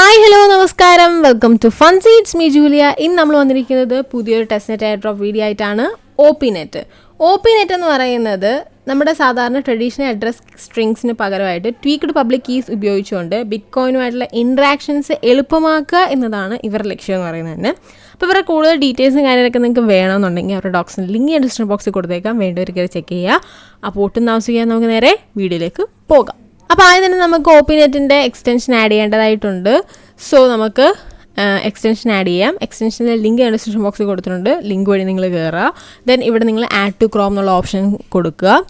Hi hello നമസ്കാരം, welcome to fun seeds. Me Julia. ഇന്ന് നമ്മൾ വന്നിരിക്കുന്നത് പുതിയൊരു testnet airdrop video ആയിട്ടാണ്. OP-NET എന്ന് പറയുന്നത് നമ്മുടെ സാധാരണ ട്രഡീഷണൽ അഡ്രസ് സ്ട്രിങ്സിന് പകരമായിട്ട് ട്വീക്ക്ഡ് പബ്ലിക് കീസ് ഉപയോഗിച്ചുകൊണ്ട് ബിറ്റ്കോയിനുമായിട്ടുള്ള ഇൻട്രാക്ഷൻസ് എളുപ്പമാക്കുക എന്നതാണ് ഇവരുടെ ലക്ഷ്യം എന്ന് പറയുന്നത് തന്നെ. അപ്പോൾ ഇവരുടെ കൂടുതൽ ഡീറ്റെയിൽസും കാര്യങ്ങളൊക്കെ നിങ്ങൾക്ക് വേണമെന്നുണ്ടെങ്കിൽ അവരുടെ ഡോക്സിന് ലിങ്ക് ഞാൻ ഡിസ്ക്രിപ്ഷൻ ബോക്സിൽ കൊടുത്തേക്കാം, വേണ്ടവർക്ക് ചെക്ക് ചെയ്യുക. അപ്പോൾ ഒട്ടും താമസിക്കാൻ നമുക്ക് നേരെ വീഡിയോയിലേക്ക് പോകാം. അപ്പോൾ ആദ്യം തന്നെ നമുക്ക് OP-NETൻ്റെ എക്സ്റ്റൻഷൻ ആഡ് ചെയ്യേണ്ടതായിട്ടുണ്ട്. സോ നമുക്ക് എക്സ്റ്റൻഷൻ ആഡ് ചെയ്യാം. എക്സ്റ്റൻഷൻ്റെ ലിങ്ക് ഡിസ്ക്രിപ്ഷൻ ബോക്സിൽ കൊടുത്തിട്ടുണ്ട്. ലിങ്ക് വഴി നിങ്ങൾ കയറുക. ദെൻ ഇവിടെ നിങ്ങൾ ആഡ് ടു ക്രോം എന്നുള്ള ഓപ്ഷൻ കൊടുക്കുക.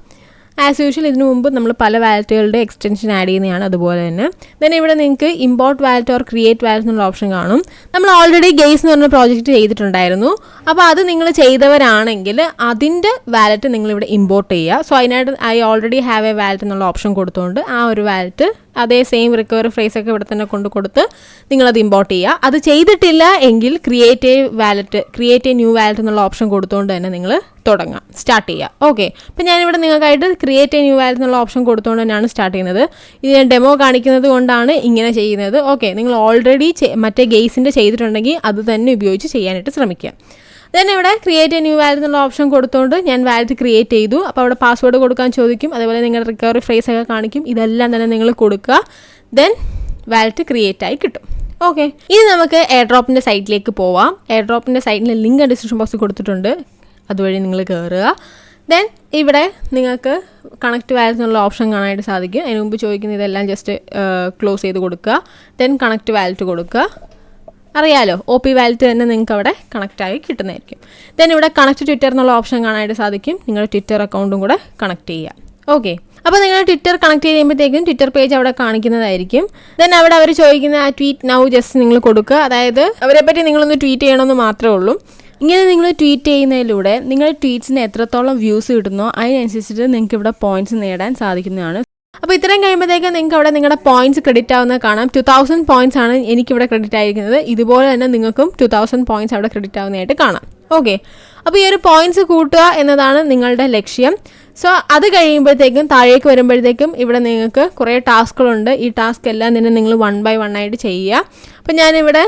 ആസ് യൂഷ്വൽ ഇതിനു മുമ്പ് നമ്മൾ പല വാലറ്റുകളുടെ എക്സ്റ്റൻഷൻ ആഡ് ചെയ്യുന്നതാണ്. അതുപോലെ തന്നെ ദെൻ ഇവിടെ നിങ്ങൾക്ക് import wallet or create wallet എന്നുള്ള ഓപ്ഷൻ കാണും. നമ്മൾ ഓൾറെഡി ഗെയ്സ് എന്ന് പറഞ്ഞ പ്രോജക്റ്റ് ചെയ്തിട്ടുണ്ടായിരുന്നു. അപ്പോൾ അത് നിങ്ങൾ ചെയ്തവരാണെങ്കിൽ അതിൻ്റെ വാലറ്റ് നിങ്ങളിവിടെ ഇമ്പോർട്ട് ചെയ്യുക. സോ അതിനായിട്ട് I already have a wallet എന്നുള്ള ഓപ്ഷൻ കൊടുത്തുകൊണ്ട് ആ ഒരു വാലറ്റ് അതേ സെയിം റിക്കവറി ഫ്രേസൊക്കെ ഇവിടെ തന്നെ കൊടുത്ത് നിങ്ങളത് ഇമ്പോർട്ട് ചെയ്യുക. അത് ചെയ്തിട്ടില്ല എങ്കിൽ ക്രിയേറ്റ് എ ന്യൂ വാലറ്റ് എന്നുള്ള ഓപ്ഷൻ കൊടുത്തുകൊണ്ട് തന്നെ നിങ്ങൾ തുടങ്ങാം, സ്റ്റാർട്ട് ചെയ്യുക. ഓക്കെ, അപ്പം ഞാനിവിടെ നിങ്ങൾക്കായിട്ട് ക്രിയേറ്റ് എ ന്യൂ വാലറ്റ് എന്നുള്ള ഓപ്ഷൻ കൊടുത്തുകൊണ്ട് തന്നെയാണ് സ്റ്റാർട്ട് ചെയ്യുന്നത്. ഇത് ഞാൻ ഡെമോ കാണിക്കുന്നത് കൊണ്ടാണ് ഇങ്ങനെ ചെയ്യുന്നത്. ഓക്കെ, നിങ്ങൾ ഓൾറെഡി മറ്റേ ഗെയ്സിൻ്റെ ചെയ്തിട്ടുണ്ടെങ്കിൽ അത് തന്നെ ഉപയോഗിച്ച് ചെയ്യാനായിട്ട് ശ്രമിക്കുക. ദെൻ ഇവിടെ ക്രിയേറ്റ് എ ന്യൂ വാലറ്റ് എന്നുള്ള ഓപ്ഷൻ കൊടുത്തുകൊണ്ട് ഞാൻ വാലറ്റ് ക്രിയേറ്റ് ചെയ്തു. അപ്പോൾ അവിടെ പാസ്വേഡ് കൊടുക്കാൻ ചോദിക്കും, അതേപോലെ നിങ്ങളുടെ റിക്കവറി ഫ്രേസ് ഒക്കെ കാണിക്കും. ഇതെല്ലാം തന്നെ നിങ്ങൾ കൊടുക്കുക. ദെൻ വാലറ്റ് ക്രിയേറ്റ് ആയി കിട്ടും. ഓക്കെ, ഇനി നമുക്ക് എയർ ഡ്രോപ്പിൻ്റെ സൈറ്റിലേക്ക് പോവാം. എയർ ഡ്രോപ്പിൻ്റെ സൈറ്റിൻ്റെ ലിങ്ക് ഡിസ്ക്രിപ്ഷൻ ബോക്സിൽ കൊടുത്തിട്ടുണ്ട്, അതുവഴി നിങ്ങൾ കയറുക. ദെൻ ഇവിടെ നിങ്ങൾക്ക് കണക്ട് വാലറ്റ് എന്നുള്ള ഓപ്ഷൻ കാണാനായിട്ട് സാധിക്കും. അതിന് മുമ്പ് ചോദിക്കുന്ന ഇതെല്ലാം ജസ്റ്റ് ക്ലോസ് ചെയ്ത് കൊടുക്കുക. ദെൻ കണക്ട് വാലറ്റ് കൊടുക്കുക. അറിയാലോ, OP വാലറ്റ് തന്നെ നിങ്ങൾക്ക് അവിടെ കണക്റ്റായി കിട്ടുന്നതായിരിക്കും. ദെൻ ഇവിടെ കണക്ട് ട്വിറ്റർ എന്നുള്ള ഓപ്ഷൻ കാണാനായിട്ട് സാധിക്കും. നിങ്ങളുടെ ട്വിറ്റർ അക്കൗണ്ടും കൂടെ കണക്ട് ചെയ്യുക. ഓക്കെ, അപ്പോൾ നിങ്ങൾ ട്വിറ്റർ കണക്ട് ചെയ്യുമ്പോഴത്തേക്കും ട്വിറ്റർ പേജ് അവിടെ കാണിക്കുന്നതായിരിക്കും. ദെൻ അവിടെ അവർ ചോദിക്കുന്ന ആ ട്വീറ്റ് നൗ ജസ്റ്റ് നിങ്ങൾ കൊടുക്കുക. അതായത് അവരെ പറ്റി നിങ്ങളൊന്ന് ട്വീറ്റ് ചെയ്യണമെന്ന് മാത്രമേ ഉള്ളൂ. ഇങ്ങനെ നിങ്ങൾ ട്വീറ്റ് ചെയ്യുന്നതിലൂടെ നിങ്ങളുടെ ട്വീറ്റ്സിന് എത്രത്തോളം വ്യൂസ് കിട്ടുന്നോ അതിനനുസരിച്ചിട്ട് നിങ്ങൾക്ക് ഇവിടെ പോയിന്റ്സ് നേടാൻ സാധിക്കുന്നതാണ്. അപ്പോൾ ഇത്രയും കഴിയുമ്പോഴത്തേക്ക് നിങ്ങൾക്ക് അവിടെ നിങ്ങളുടെ പോയിന്റ്സ് ക്രെഡിറ്റ് ആവുന്നത് കാണാം. 2000 പോയിന്റ്സ് ആണ് എനിക്കിവിടെ ക്രെഡിറ്റ് ആയിരിക്കുന്നത്. ഇതുപോലെ തന്നെ നിങ്ങൾക്കും 2000 പോയിന്റ്സ് അവിടെ ക്രെഡിറ്റ് ആവുന്നതായിട്ട് കാണാം. ഓക്കെ, അപ്പോൾ ഈ ഒരു പോയിന്റ്സ് കൂട്ടുക എന്നതാണ് നിങ്ങളുടെ ലക്ഷ്യം. സോ അത് കഴിയുമ്പോഴത്തേക്കും താഴേക്ക് വരുമ്പോഴത്തേക്കും ഇവിടെ നിങ്ങൾക്ക് കുറേ ടാസ്കുകളുണ്ട്. ഈ ടാസ്ക് എല്ലാം തന്നെ നിങ്ങൾ 1 by 1 ആയിട്ട് ചെയ്യുക. അപ്പോൾ ഞാനിവിടെ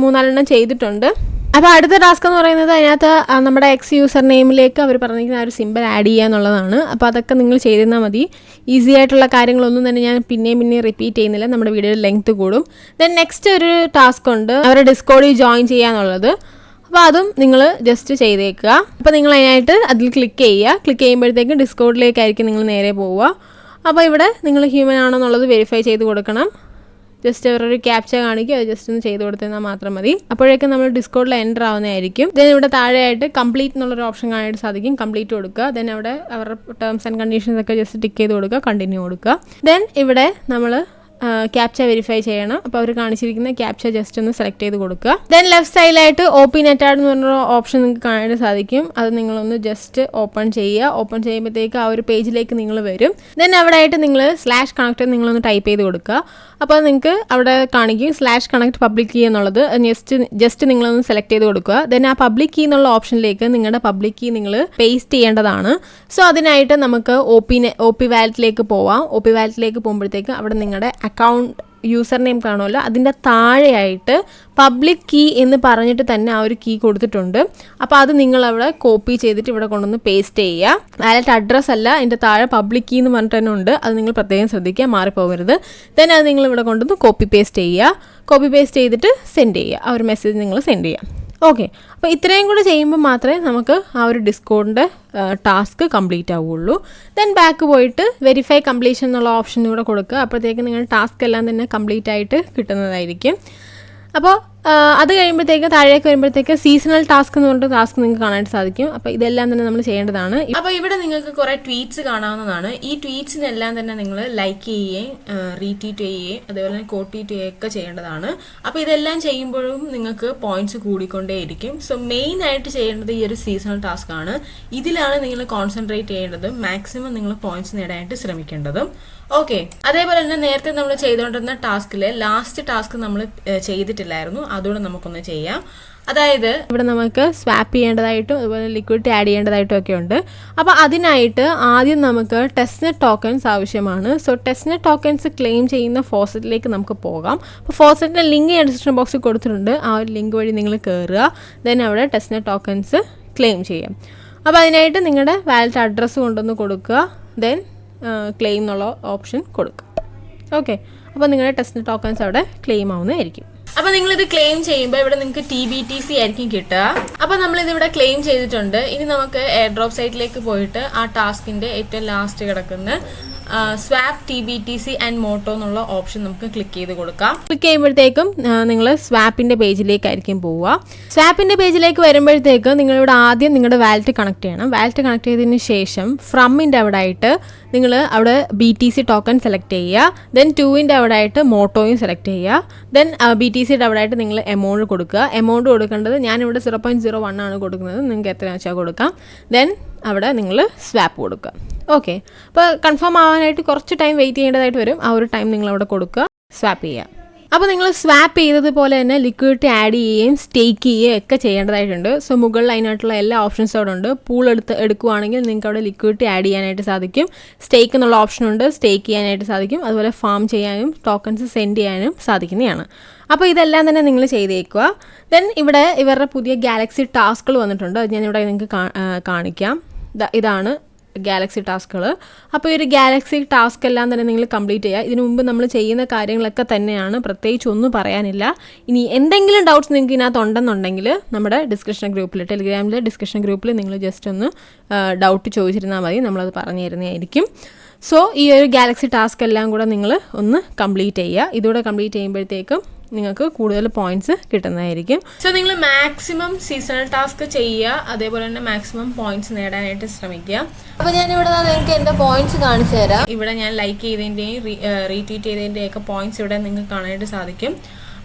3-4 ചെയ്തിട്ടുണ്ട്. അപ്പോൾ അടുത്ത ടാസ്ക് എന്ന് പറയുന്നത് അതിനകത്ത് നമ്മുടെ യൂസർ നെയിമിലേക്ക് അവർ പറഞ്ഞിരിക്കുന്ന ആ ഒരു സിമ്പിൾ ആഡ് ചെയ്യുക എന്നുള്ളതാണ്. അപ്പോൾ അതൊക്കെ നിങ്ങൾ ചെയ്തിരുന്നാൽ മതി. ഈസി ആയിട്ടുള്ള കാര്യങ്ങളൊന്നും തന്നെ ഞാൻ പിന്നെയും റിപ്പീറ്റ് ചെയ്യുന്നില്ല, നമ്മുടെ വീഡിയോയുടെ ലെങ്ത് കൂടും. ദെൻ നെക്സ്റ്റ് ഒരു ടാസ്ക് ഉണ്ട്, അവരുടെ ഡിസ്കോഡിൽ ജോയിൻ ചെയ്യുക എന്നുള്ളത്. അപ്പോൾ അതും നിങ്ങൾ ജസ്റ്റ് ചെയ്തേക്കുക. അപ്പോൾ നിങ്ങൾ അതിനായിട്ട് അതിൽ ക്ലിക്ക് ചെയ്യുക. ക്ലിക്ക് ചെയ്യുമ്പോഴത്തേക്കും ഡിസ്കോഡിലേക്കായിരിക്കും നിങ്ങൾ നേരെ പോവുക. അപ്പോൾ ഇവിടെ നിങ്ങൾ ഹ്യൂമൻ ആണോ എന്നുള്ളത് വെരിഫൈ ചെയ്ത് കൊടുക്കണം. ജസ്റ്റ് അവരൊരു ക്യാപ്ചർ കാണിക്കുക, അത് ജസ്റ്റ് ഒന്ന് ചെയ്ത് കൊടുത്താൽ മാത്രം മതി. അപ്പോഴേക്കും നമ്മൾ ഡിസ്കോഡിൽ എൻ്റർ ആവുന്നതായിരിക്കും. ദെൻ ഇവിടെ താഴെയായിട്ട് കംപ്ലീറ്റ് എന്നുള്ളൊരു ഓപ്ഷൻ കാണാനായിട്ട് സാധിക്കും. കംപ്ലീറ്റ് കൊടുക്കുക. ദെൻ അവിടെ അവരുടെ ടേംസ് ആൻഡ് കണ്ടീഷൻസ് ഒക്കെ ജസ്റ്റ് ടിക്ക് ചെയ്ത് കൊടുക്കുക, കണ്ടിന്യൂ കൊടുക്കുക. ദെൻ ഇവിടെ നമ്മൾ ക്യാപ്ച വെരിഫൈ ചെയ്യണം. അപ്പോൾ അവർ കാണിച്ചിരിക്കുന്ന ക്യാപ്ച ജസ്റ്റ് ഒന്ന് സെലക്ട് ചെയ്ത് കൊടുക്കുക. ദെൻ ലെഫ്റ്റ് സൈഡിലായിട്ട് OP-NET എന്ന് പറഞ്ഞൊരു ഓപ്ഷൻ നിങ്ങൾക്ക് കാണാനായിട്ട് സാധിക്കും. അത് നിങ്ങളൊന്ന് ജസ്റ്റ് ഓപ്പൺ ചെയ്യുക. ഓപ്പൺ ചെയ്യുമ്പോഴത്തേക്ക് ആ ഒരു പേജിലേക്ക് നിങ്ങൾ വരും. ദെൻ അവിടെ ആയിട്ട് നിങ്ങൾ /connect നിങ്ങളൊന്ന് ടൈപ്പ് ചെയ്ത് കൊടുക്കുക. അപ്പോൾ നിങ്ങൾക്ക് അവിടെ കാണിക്കും /connect പബ്ലിക് കീ എന്നുള്ളത്. ജസ്റ്റ് നിങ്ങളൊന്ന് സെലക്ട് ചെയ്ത് കൊടുക്കുക. ദെൻ ആ പബ്ലിക് കീ എന്നുള്ള ഓപ്ഷനിലേക്ക് നിങ്ങളുടെ പബ്ലിക് കീ നിങ്ങൾ പേസ്റ്റ് ചെയ്യേണ്ടതാണ്. സോ അതിനായിട്ട് നമുക്ക് OP വാലറ്റിലേക്ക് പോവാം. OP വാലറ്റിലേക്ക് പോകുമ്പോഴത്തേക്ക് അവിടെ നിങ്ങളുടെ അക്കൗണ്ട് യൂസർ നെയിം കാണുമല്ലോ, അതിൻ്റെ താഴെയായിട്ട് പബ്ലിക് കീ എന്ന് പറഞ്ഞിട്ട് തന്നെ ആ ഒരു കീ കൊടുത്തിട്ടുണ്ട്. അപ്പോൾ അത് നിങ്ങളവിടെ കോപ്പി ചെയ്തിട്ട് ഇവിടെ കൊണ്ടുവന്ന് പേസ്റ്റ് ചെയ്യുക. വാലറ്റ് അഡ്രസ്സ് അല്ല, അതിൻ്റെ താഴെ പബ്ലിക് കീ എന്ന് പറഞ്ഞിട്ട് തന്നെ ഉണ്ട്. അത് നിങ്ങൾ പ്രത്യേകം ശ്രദ്ധിക്കുക, മാറിപ്പോകരുത്. ദെൻ അത് നിങ്ങൾ ഇവിടെ കൊണ്ടുവന്ന് കോപ്പി പേസ്റ്റ് ചെയ്യുക. കോപ്പി പേസ്റ്റ് ചെയ്തിട്ട് സെൻഡ് ചെയ്യുക. ആ ഒരു മെസ്സേജ് നിങ്ങൾ സെൻഡ് ചെയ്യുക. ഓക്കെ, അപ്പോൾ ഇത്രയും കൂടെ ചെയ്യുമ്പോൾ മാത്രമേ നമുക്ക് ആ ഒരു ഡിസ്കോഡിൻ്റെ ടാസ്ക് കംപ്ലീറ്റ് ആവുകയുള്ളൂ. ദെൻ ബാക്ക് പോയിട്ട് വെരിഫൈ കംപ്ലീഷൻ എന്നുള്ള ഓപ്ഷൻ കൂടെ കൊടുക്കുക. അപ്പോഴത്തേക്ക് നിങ്ങളുടെ ടാസ്ക് എല്ലാം തന്നെ കംപ്ലീറ്റ് ആയിട്ട് കിട്ടുന്നതായിരിക്കും. അപ്പോൾ അത് കഴിയുമ്പോഴത്തേക്ക് താഴേക്ക് വരുമ്പോഴത്തേക്ക് സീസണൽ ടാസ്ക് എന്ന് പറഞ്ഞിട്ട് ടാസ്ക് നിങ്ങൾക്ക് കാണാനായിട്ട് സാധിക്കും. അപ്പോൾ ഇതെല്ലാം തന്നെ നമ്മൾ ചെയ്യേണ്ടതാണ്. അപ്പോൾ ഇവിടെ നിങ്ങൾക്ക് കുറേ ട്വീറ്റ്സ് കാണാവുന്നതാണ്. ഈ ട്വീറ്റ്സിനെല്ലാം തന്നെ നിങ്ങൾ ലൈക്ക് ചെയ്യുകയും റീട്വീറ്റ് ചെയ്യുകയും അതേപോലെ തന്നെ കോട്ട്വീറ്റ് ചെയ്യുകയും ഒക്കെ ചെയ്യേണ്ടതാണ്. അപ്പോൾ ഇതെല്ലാം ചെയ്യുമ്പോഴും നിങ്ങൾക്ക് പോയിന്റ്സ് കൂടിക്കൊണ്ടേയിരിക്കും. സോ മെയിൻ ആയിട്ട് ചെയ്യേണ്ടത് ഈ ഒരു സീസണൽ ടാസ്ക് ആണ്. ഇതിലാണ് നിങ്ങൾ കോൺസെൻട്രേറ്റ് ചെയ്യേണ്ടതും മാക്സിമം നിങ്ങൾ പോയിന്റ്സ് നേടാനായിട്ട് ശ്രമിക്കേണ്ടതും. ഓക്കെ, അതേപോലെ തന്നെ നേരത്തെ നമ്മൾ ചെയ്തുകൊണ്ടിരുന്ന ടാസ്കിലെ ലാസ്റ്റ് ടാസ്ക് നമ്മൾ ചെയ്തിട്ടില്ലായിരുന്നു, അതുകൂടെ നമുക്കൊന്ന് ചെയ്യാം. അതായത് ഇവിടെ നമുക്ക് സ്വാപ്പ് ചെയ്യേണ്ടതായിട്ടും അതുപോലെ ലിക്വിഡിറ്റി ആഡ് ചെയ്യേണ്ടതായിട്ടും ഒക്കെ ഉണ്ട്. അപ്പോൾ അതിനായിട്ട് ആദ്യം നമുക്ക് ടെസ്റ്റ്നെറ്റ് ടോക്കൺസ് ആവശ്യമാണ്. സോ ടെസ്റ്റ്നെറ്റ് ടോക്കൺസ് ക്ലെയിം ചെയ്യുന്ന ഫോസറ്റിലേക്ക് നമുക്ക് പോകാം. അപ്പോൾ ഫോസറ്റിൻ്റെ ലിങ്ക് ഞാൻ ഡിസ്ക്രിപ്ഷൻ ബോക്സിൽ കൊടുത്തിട്ടുണ്ട്. ആ ഒരു ലിങ്ക് വഴി നിങ്ങൾ കയറുക. ദെൻ അവിടെ ടെസ്റ്റ്നെറ്റ് ടോക്കൺസ് ക്ലെയിം ചെയ്യാം. അപ്പോൾ അതിനായിട്ട് നിങ്ങളുടെ വാലറ്റ് അഡ്രസ്സ് കൊണ്ടുവന്ന് കൊടുക്കുക. ദെൻ ക്ലെയിം എന്നുള്ള ഓപ്ഷൻ കൊടുക്കുക. ഓക്കെ, അപ്പോൾ നിങ്ങളുടെ ടെസ്റ്റ്നെറ്റ് ടോക്കൺസ് അവിടെ ക്ലെയിം ആവുന്നതായിരിക്കും. അപ്പോൾ നിങ്ങളിത് ക്ലെയിം ചെയ്യുമ്പോൾ ഇവിടെ നിങ്ങൾക്ക് TBTC ആയിരിക്കും കിട്ടുക. അപ്പോൾ നമ്മളിതിവിടെ ക്ലെയിം ചെയ്തിട്ടുണ്ട്. ഇനി നമുക്ക് എയർ ഡ്രോപ്പ് സൈറ്റിലേക്ക് പോയിട്ട് ആ ടാസ്കിൻ്റെ ഏറ്റവും ലാസ്റ്റ് കിടക്കുന്ന സ്വാപ്പ് TBTC ആൻഡ് മോട്ടോ എന്നുള്ള ഓപ്ഷൻ നമുക്ക് ക്ലിക്ക് ചെയ്ത് കൊടുക്കാം. ക്ലിക്ക് ചെയ്യുമ്പോഴത്തേക്കും നിങ്ങൾ സ്വാപ്പിൻ്റെ പേജിലേക്കായിരിക്കും പോവുക. സ്വാപ്പിൻ്റെ പേജിലേക്ക് വരുമ്പോഴത്തേക്ക് നിങ്ങളിവിടെ ആദ്യം നിങ്ങളുടെ വാലറ്റ് കണക്ട് ചെയ്യണം. വാലറ്റ് കണക്ട് ചെയ്തതിന് ശേഷം ഫ്രമ്മിൻ്റെ അവിടെ ആയിട്ട് നിങ്ങൾ അവിടെ BTC ടോക്കൺ സെലക്ട് ചെയ്യുക. ദെൻ 2ൻ്റെ അവിടെ ആയിട്ട് മോട്ടോയും സെലക്ട് ചെയ്യുക. ദെൻ BTCയുടെ അവിടെ ആയിട്ട് നിങ്ങൾ എമൗണ്ട് കൊടുക്കുക. എമൗണ്ട് കൊടുക്കേണ്ടത് ഞാനിവിടെ 0.01 ആണ് കൊടുക്കുന്നത്. നിങ്ങൾക്ക് എത്ര വെച്ചാൽ കൊടുക്കാം. ദെൻ അവിടെ നിങ്ങൾ സ്വാപ്പ് കൊടുക്കുക. ഓക്കെ, അപ്പോൾ കൺഫേം ആവാനായിട്ട് കുറച്ച് ടൈം വെയിറ്റ് ചെയ്യേണ്ടതായിട്ട് വരും. ആ ഒരു ടൈം നിങ്ങൾ അവിടെ കൊടുക്കുക, സ്വാപ്പ് ചെയ്യുക. അപ്പോൾ നിങ്ങൾ സ്വാപ്പ് ചെയ്തതുപോലെ തന്നെ ലിക്വിഡിറ്റി ആഡ് ചെയ്യുകയും സ്റ്റേക്ക് ചെയ്യുകയും ഒക്കെ ചെയ്യേണ്ടതായിട്ടുണ്ട്. സോ മുകളിൽ അതിനായിട്ടുള്ള എല്ലാ ഓപ്ഷൻസും അവിടെ ഉണ്ട്. പൂൾ എടുക്കുകയാണെങ്കിൽ നിങ്ങൾക്ക് അവിടെ ലിക്വിഡിറ്റി ആഡ് ചെയ്യാനായിട്ട് സാധിക്കും. സ്റ്റേക്ക് എന്നുള്ള ഓപ്ഷനുണ്ട്, സ്റ്റേക്ക് ചെയ്യാനായിട്ട് സാധിക്കും. അതുപോലെ ഫാം ചെയ്യാനും ടോക്കൺസ് സെൻഡ് ചെയ്യാനും സാധിക്കുന്നതാണ്. അപ്പോൾ ഇതെല്ലാം തന്നെ നിങ്ങൾ ചെയ്തേക്കുക. ദെൻ ഇവിടെ ഇവരുടെ പുതിയ ഗാലക്സി ടാസ്കുകൾ വന്നിട്ടുണ്ട്. അത് ഞാനിവിടെ നിങ്ങൾക്ക് കാണിക്കാം. ഇതാണ് ഗാലക്സി ടാസ്കുകൾ. അപ്പോൾ ഈ ഒരു ഗാലക്സി ടാസ്ക് എല്ലാം തന്നെ നിങ്ങൾ കംപ്ലീറ്റ് ചെയ്യുക. ഇതിനു മുമ്പ് നമ്മൾ ചെയ്യുന്ന കാര്യങ്ങളൊക്കെ തന്നെയാണ്, പ്രത്യേകിച്ച് ഒന്നും പറയാനില്ല. ഇനി എന്തെങ്കിലും ഡൗട്ട്സ് നിങ്ങൾക്ക് ഇതിനകത്ത് ഉണ്ടെന്നുണ്ടെങ്കിൽ നമ്മുടെ ഡിസ്കഷൻ ഗ്രൂപ്പിൽ, ടെലിഗ്രാമിലെ ഡിസ്കഷൻ ഗ്രൂപ്പിൽ നിങ്ങൾ ജസ്റ്റ് ഒന്ന് ഡൗട്ട് ചോദിച്ചിരുന്നാൽ മതി, നമ്മളത് പറഞ്ഞു തരുന്നതായിരിക്കും. സോ ഈ ഒരു ഗാലക്സി ടാസ്ക് എല്ലാം കൂടെ നിങ്ങൾ ഒന്ന് കംപ്ലീറ്റ് ചെയ്യുക. ഇതുകൂടെ കംപ്ലീറ്റ് ചെയ്യുമ്പോഴത്തേക്കും നിങ്ങൾക്ക് കൂടുതൽ പോയിന്റ്സ് കിട്ടുന്നതായിരിക്കും. സോ നിങ്ങൾ മാക്സിമം സീസണൽ ടാസ്ക് ചെയ്യുക, അതേപോലെ തന്നെ മാക്സിമം പോയിന്റ്സ് നേടാനായിട്ട് ശ്രമിക്കുക. അപ്പോൾ ഞാനിവിടെ നിങ്ങൾക്ക് എൻ്റെ പോയിന്റ്സ് കാണിച്ചു തരാം. ഇവിടെ ഞാൻ ലൈക്ക് ചെയ്തതിൻ്റെയും റീട്വീറ്റ് ചെയ്തതിൻ്റെയും ഒക്കെ പോയിന്റ്സ് ഇവിടെ നിങ്ങൾക്ക് കാണാനായിട്ട് സാധിക്കും.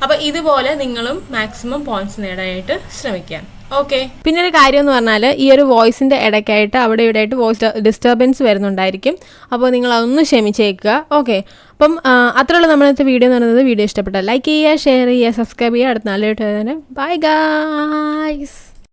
അപ്പോൾ ഇതുപോലെ നിങ്ങളും മാക്സിമം പോയിന്റ്സ് നേടാനായിട്ട് ശ്രമിക്കുക. ഓക്കെ, പിന്നെ ഒരു കാര്യം എന്ന് പറഞ്ഞാൽ ഈ ഒരു വോയിസിൻ്റെ ഇടയ്ക്കായിട്ട് അവിടെ ഇവിടെ ആയിട്ട് വോയിസ് ഡിസ്റ്റർബൻസ് വരുന്നുണ്ടായിരിക്കും. അപ്പോൾ നിങ്ങൾ അതൊന്ന് ക്ഷമിച്ചേക്കുക. ഓക്കെ, അപ്പം അത്രയുള്ള നമ്മളത്തെ വീഡിയോ എന്ന് പറയുന്നത്. വീഡിയോ ഇഷ്ടപ്പെട്ടാൽ ലൈക്ക് ചെയ്യുക, ഷെയർ ചെയ്യുക, സബ്സ്ക്രൈബ് ചെയ്യുക. അടുത്ത നല്ലതായിട്ട് തന്നെ ബൈ ഗായ്സ്.